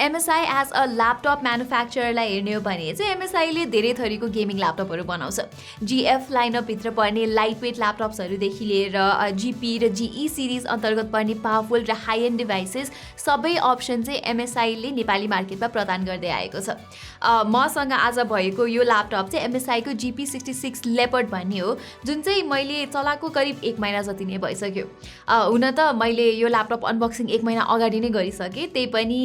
MSI as a laptop म्यानुफ्याक्चररलाई हेर्ने हो भने चाहिँ MSIले धेरै थरीको गेमिङ ल्यापटपहरू बनाउँछ। GF लाइनअपभित्र पर्ने लाइट वेट ल्यापटप्सहरूदेखि लिएर GP र GE सिरिज अन्तर्गत पर्ने पावरफुल र हाई एन्ड डिभाइसेस सबै अप्सन चाहिँ MSIले नेपाली मार्केटमा प्रदान गर्दै आएको छ। मसँग आज भएको यो ल्यापटप चाहिँ MSIको GP66 Leopard भन्ने हो, जुन चाहिँ मैले चलाएको करिब 1 महिना जति नै भइसक्यो। हुन त मैले यो ल्यापटप अनबक्सिङ 1 महिना अगाडि नै गरिसकेँ, त्यही पनि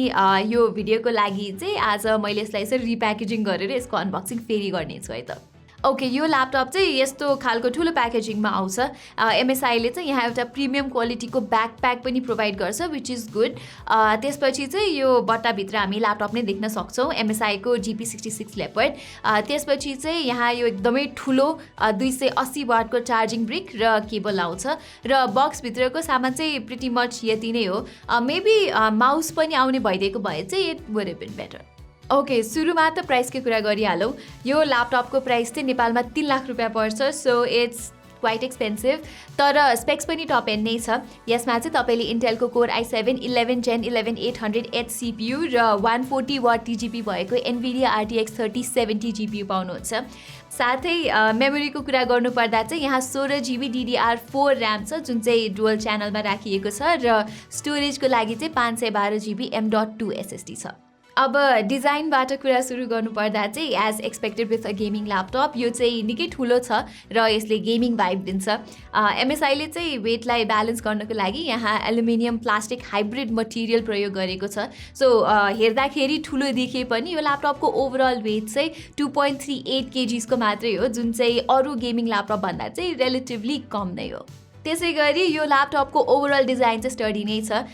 यो भिडियोको लागि चाहिँ आज मैले यसलाई चाहिँ रिप्याकेजिङ गरेर यसको अनबक्सिङ फेरि गर्नेछु है त। ओके, यो ल्यापटप चाहिँ यस्तो खालको ठुलो प्याकेजिङमा आउँछ। MSIले चाहिँ यहाँ एउटा प्रिमियम क्वालिटीको ब्याकप्याक पनि प्रोभाइड गर्छ, विच इज गुड। त्यसपछि चाहिँ यो बट्टाभित्र हामी ल्यापटप नै देख्न सक्छौँ, MSIको GP66 Leopard। त्यसपछि चाहिँ यहाँ यो एकदमै ठुलो 280 वाटको चार्जिङ ब्रिक र केबल आउँछ र बक्सभित्रको सामान चाहिँ प्रिटी मच यति नै हो। मेबी माउस पनि आउने भइदिएको भए चाहिँ it would have been better. Okay, सुरुमा त प्राइसकै कुरा गरिहालौँ। यो ल्यापटपको प्राइस चाहिँ नेपालमा 3 लाख रुपियाँ पर्छ, सो इट्स क्वाइट एक्सपेन्सिभ, तर स्पेक्स पनि टप एन्ड नै छ। यसमा चाहिँ तपाईँले इन्टेलको core i7 11 Gen 11800H CPU र 140 वाट TGP भएको NVIDIA RTX 3070 GPU पाउनुहुन्छ। साथै मेमोरीको कुरा गर्नुपर्दा चाहिँ यहाँ 16 GB DDR4 RAM छ, जुन चाहिँ डुअल च्यानलमा राखिएको छ र स्टोरेजको लागि चाहिँ 512 GB M.2 SSD छ। अब डिजाइनबाट कुरा सुरु गर्नुपर्दा चाहिँ as expected with a gaming laptop यो चाहिँ निकै ठुलो छ र यसले गेमिङ भाइब दिन्छ। MSIले चाहिँ वेटलाई ब्यालेन्स गर्नको लागि यहाँ एल्युमिनियम प्लास्टिक हाइब्रिड मटेरियल प्रयोग गरेको छ। सो हेर्दाखेरि ठुलो देखिए पनि यो ल्यापटपको ओभरअल वेट चाहिँ 2.38 kgsको मात्रै हो, जुन चाहिँ अरू गेमिङ ल्यापटप भन्दा चाहिँ रिलेटिभली कम नै हो। त्यसै गरी यो ल्यापटपको ओभरअल डिजाइन चाहिँ स्टडी नै छ।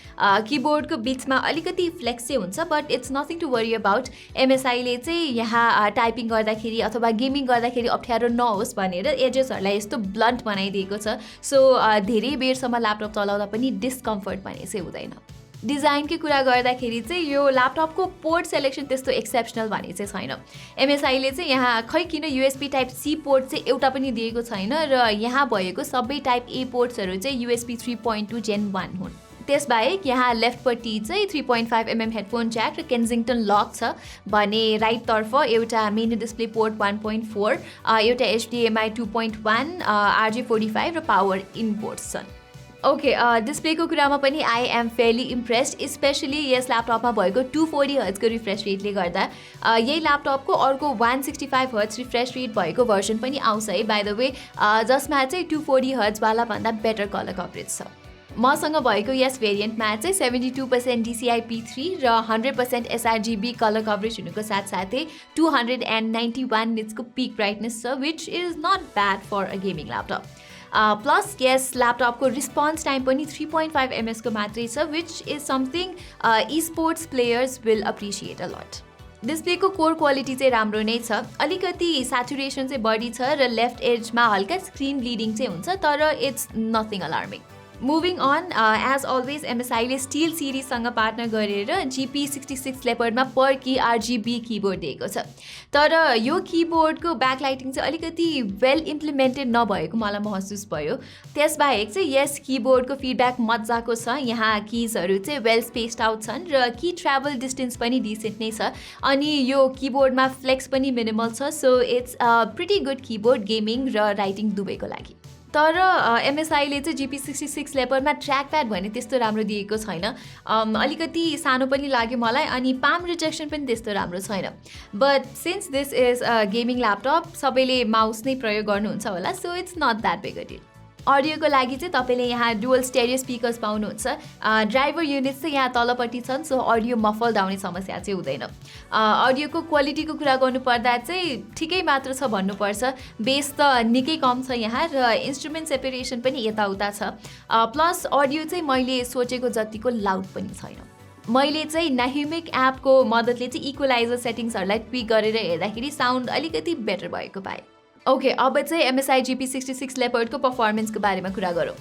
किबोर्डको बिचमा अलिकति फ्लेक्स चाहिँ हुन्छ, but it's nothing to worry about. MSIले चाहिँ यहाँ टाइपिङ गर्दाखेरि अथवा गेमिङ गर्दाखेरि अप्ठ्यारो नहोस् भनेर एजेसहरूलाई यस्तो ब्लन्ट बनाइदिएको छ, सो धेरै बेरसम्म ल्यापटप चलाउँदा पनि डिस्कम्फर्ट भने चाहिँ हुँदैन। डिजाइनकै कुरा गर्दाखेरि चाहिँ यो ल्यापटपको पोर्ट सेलेक्सन त्यस्तो एक्सेप्सनल भने चाहिँ छैन। MSIले चाहिँ यहाँ खै किन USB टाइप C पोर्ट चाहिँ एउटा पनि दिएको छैन र यहाँ भएको सबै टाइप A पोर्ट्सहरू चाहिँ USB 3.2 Gen 1 हुन्। त्यसबाहेक यहाँ लेफ्टपट्टि चाहिँ 3.5mm हेडफोन ज्याक र केन्जिङटन लक छ भने राइटतर्फ एउटा मिनी डिस्प्ले पोर्ट 1.4, एउटा HDMI 2.1, RJ45 र पावर इन पोर्ट्स छन्। ओके, डिस्प्लेको कुरामा पनि I am fairly impressed, specially यस ल्यापटपमा भएको 240 हर्ट्जको रिफ्रेस रेटले गर्दा। यही ल्यापटपको अर्को 165 हर्ट्ज रिफ्रेस रेट भएको भर्जन पनि आउँछ है बाई द वे, जसमा चाहिँ 240 हर्ट्जवाला भन्दा बेटर कलर कभरेज छ। मसँग भएको यस भेरिएन्टमा चाहिँ 72% DCI P3 र 100% sRGB कलर कभरेज हुनुको साथसाथै 291 निट्सको पिक ब्राइटनेस छ, which is not bad for a gaming laptop. Plus यस ल्यापटपको रिस्पोन्स टाइम पनि 3.5 ms को मात्रै छ, which is something sports players will appreciate a lot. डिस्प्लेको कोर क्वालिटी चाहिँ राम्रो नै छ, अलिकति स्याचुरेसन चाहिँ बढी छ र लेफ्ट एजमा हल्का स्क्रिन ब्लिडिङ चाहिँ हुन्छ, तर it's nothing alarming. Moving on, as always MSIले स्टिल सिरिजसँग पार्टनर गरेर GP66 Leopardमा पर की RGB किबोर्ड दिएको छ, तर यो किबोर्डको ब्याकलाइटिङ चाहिँ अलिकति वेल इम्प्लिमेन्टेड नभएको मलाई महसुस भयो। त्यसबाहेक चाहिँ यस किबोर्डको फिडब्याक मजाको छ, यहाँ किजहरू चाहिँ वेल स्पेस्ड आउट छन् र की ट्राभल डिस्टेन्स पनि डिसेन्ट नै छ, अनि यो किबोर्डमा फ्लेक्स पनि मिनिमल छ, so it's a pretty good keyboard gaming र राइटिङ दुवैको लागि। तर MSIले चाहिँ GP66 Leopardमा ट्र्याक प्याड भने त्यस्तो राम्रो दिएको छैन, अलिकति सानो पनि लाग्यो मलाई, अनि पाम रिजेक्सन पनि त्यस्तो राम्रो छैन। But since this is a gaming laptop, सबैले माउस नै प्रयोग गर्नुहुन्छ होला, so it's not that big a deal. अडियोको लागि चाहिँ तपाईँले यहाँ डुअल स्टेरियो स्पिकर्स पाउनुहुन्छ। ड्राइभर युनिट्स चाहिँ यहाँ तलपट्टि छन्, सो अडियो मफल्ड आउने समस्या चाहिँ हुँदैन। अडियोको क्वालिटीको कुरा गर्नुपर्दा चाहिँ ठिकै मात्र छ भन्नुपर्छ, बेस त निकै कम छ यहाँ र इन्स्ट्रुमेन्ट सेपरेसन पनि यताउता छ। प्लस अडियो चाहिँ मैले सोचेको जतिको लाउड पनि छैन। मैले चाहिँ नाहिमिक एपको मद्दतले चाहिँ इक्वलाइजर सेटिङ्सहरूलाई ट्विक गरेर हेर्दाखेरि साउन्ड अलिकति बेटर भएको पाएँ। ओके, अब चाहिँ MSI GP66 Leopardको पर्फर्मेन्सको बारेमा कुरा गरौँ।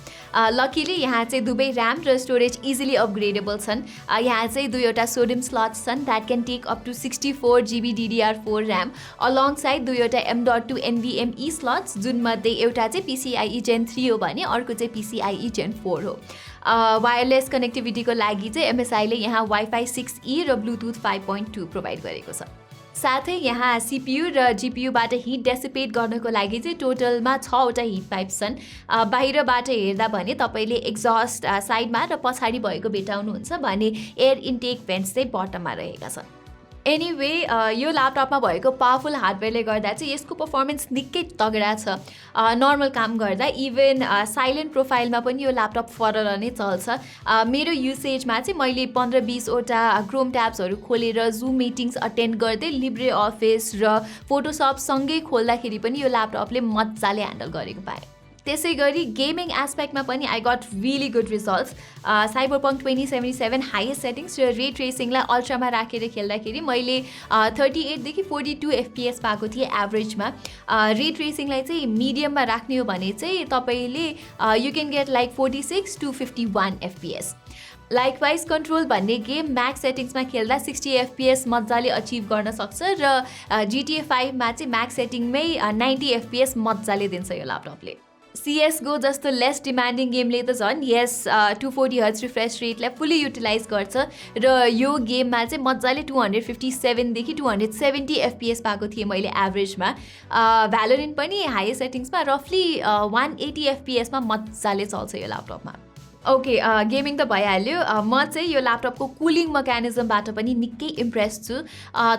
लकिली यहाँ चाहिँ दुवै ऱ्याम र स्टोरेज इजिली अपग्रेडेबल छन्। यहाँ चाहिँ दुईवटा सोडियम स्लट्स छन् that can take up to 64 GB DDR4 RAM along side दुईवटा M.2 NVMe स्लट्स, जुन मध्ये एउटा चाहिँ PCIe Gen 3 हो भने अर्को चाहिँ PCIe Gen 4 हो। वायरलेस कनेक्टिभिटीको लागि चाहिँ MSIले यहाँ Wi-Fi 6E र Bluetooth 5.2 प्रोभाइड गरेको छ। साथै यहाँ CPU र GPUबाट हिट डेसिपेट गर्नको लागि चाहिँ टोटलमा 6 वटा हिट पाइप्स छन्। बाहिरबाट हेर्दा भने तपाईँले एक्जस्ट साइडमा र पछाडि भएको भेटाउनुहुन्छ भने एयर इन्टेक भेन्ट्स चाहिँ बटममा रहेका छन्। एनिवे यो ल्यापटपमा भएको पावरफुल हार्डवेयरले गर्दा चाहिँ यसको पर्फर्मेन्स निकै तगडा छ। नर्मल काम गर्दा इभन साइलेन्ट प्रोफाइलमा पनि यो ल्यापटप फरर नै चल्छ। मेरो युसेजमा चाहिँ मैले 15-20 वटा क्रोम ट्याब्सहरू खोलेर जुम मिटिङ्स अटेन्ड गर्दै लिब्रे अफिस र फोटोसप सँगै खोल्दाखेरि पनि यो ल्यापटपले मजाले ह्यान्डल गरेको पाएँ। त्यसै गरी गेमिङ एस्पेक्टमा पनि I got really good results. Cyberpunk 2077 highest settings र रे ट्रेसिङलाई अल्ट्रामा राखेर खेल्दाखेरि मैले 38 देखि 42 FPS पाएको थिएँ एभरेजमा। रे ट्रेसिङलाई चाहिँ मिडियममा राख्ने हो भने चाहिँ तपाईँले you can get like 46 to 51 FPS। Likewise control भन्ने गेम म्याक्स सेटिङ्समा खेल्दा 60 FPS मजाले अचिभ गर्न सक्छ र GTA 5मा चाहिँ म्याक्स सेटिङमै 90 FPS मजाले दिन्छ यो ल्यापटपले। CSGO जस्तो लेस डिमान्डिङ गेमले त झन् 240 हर्ट्ज रिफ्रेस रेटलाई फुल्ली युटिलाइज गर्छ र यो गेममा चाहिँ मजाले 257 देखि 270 FPS पाएको थिएँ मैले एभरेजमा। भ्यालोरेन्ट पनि हाई सेटिङ्समा रफली 180 FPS मा मजाले चल्छ यो ल्यापटपमा। ओके, गेमिङ त भइहाल्यो। म चाहिँ यो ल्यापटपको कुलिङ मेकानिजमबाट पनि निकै इम्प्रेस छु।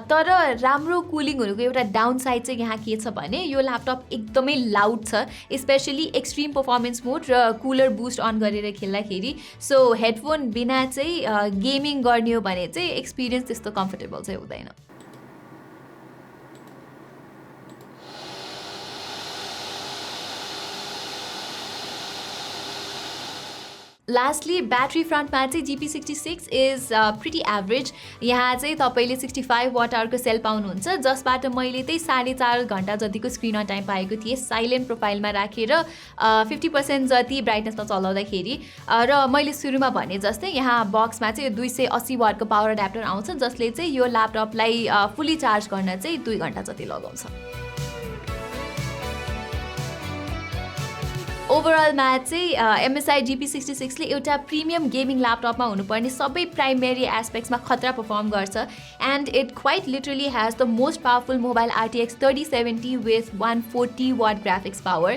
तर राम्रो कुलिङ हुनुको एउटा डाउन साइड चाहिँ यहाँ के छ भने यो ल्यापटप एकदमै लाउड छ, स्पेसली एक्सट्रिम पर्फर्मेन्स मोड र कुलर बुस्ट अन गरेर खेल्दाखेरि। सो हेडफोन बिना चाहिँ गेमिङ गर्ने हो भने चाहिँ एक्सपिरियन्स त्यस्तो कम्फर्टेबल चाहिँ हुँदैन। लास्टली ब्याट्री फ्रन्टमा चाहिँ GP66 इज प्रिटी एभरेज। यहाँ चाहिँ तपाईँले 65 वाट आवरको सेल पाउनुहुन्छ, जसबाट मैले चाहिँ 4.5 घन्टा जतिको स्क्रिन अन टाइम पाएको थिएँ साइलेन्ट प्रोफाइलमा राखेर 50% जति ब्राइटनेसमा चलाउँदाखेरि। र मैले सुरुमा भने जस्तै यहाँ बक्समा चाहिँ 280 वाटको पावर एडाप्टर आउँछ, जसले चाहिँ यो ल्यापटपलाई फुल्ली चार्ज गर्न चाहिँ 2 घन्टा जति लगाउँछ। ओभरअलमा चाहिँ MSI GP66 ले एउटा प्रिमियम गेमिङ ल्यापटपमा हुनुपर्ने सबै प्राइमेरी एस्पेक्ट्समा खतरा पर्फर्म गर्छ। And it quite literally has the most powerful mobile RTX 3070 विथ 140 वाट ग्राफिक्स पावर।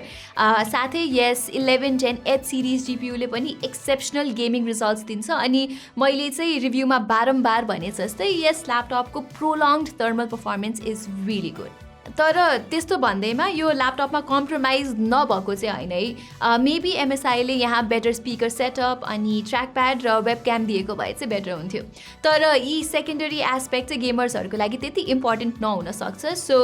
साथै यस 11 Gen 8 सिरिज GPUले पनि एक्सेप्सनल गेमिङ रिजल्ट्स दिन्छ। अनि मैले चाहिँ रिभ्यूमा बारम्बार भने जस्तै यस ल्यापटपको prolonged thermal performance is really good. तर त्यस्तो भन्दैमा यो ल्यापटपमा कम्प्रोमाइज नभएको चाहिँ होइन है। मेबी MSIले यहाँ बेटर स्पिकर सेटअप अनि ट्र्याक प्याड र वेबक्याम दिएको भए चाहिँ बेटर हुन्थ्यो। तर यी सेकेन्डरी एस्पेक्ट चाहिँ गेमर्सहरूको लागि त्यति इम्पोर्टेन्ट नहुन सक्छ। सो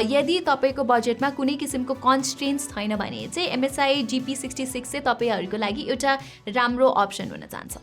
यदि तपाईँको बजेटमा कुनै किसिमको कन्स्ट्रेन्ट्स छैन भने चाहिँ MSI GP66 चाहिँ तपाईँहरूको लागि एउटा राम्रो अप्सन हुन जान्छ।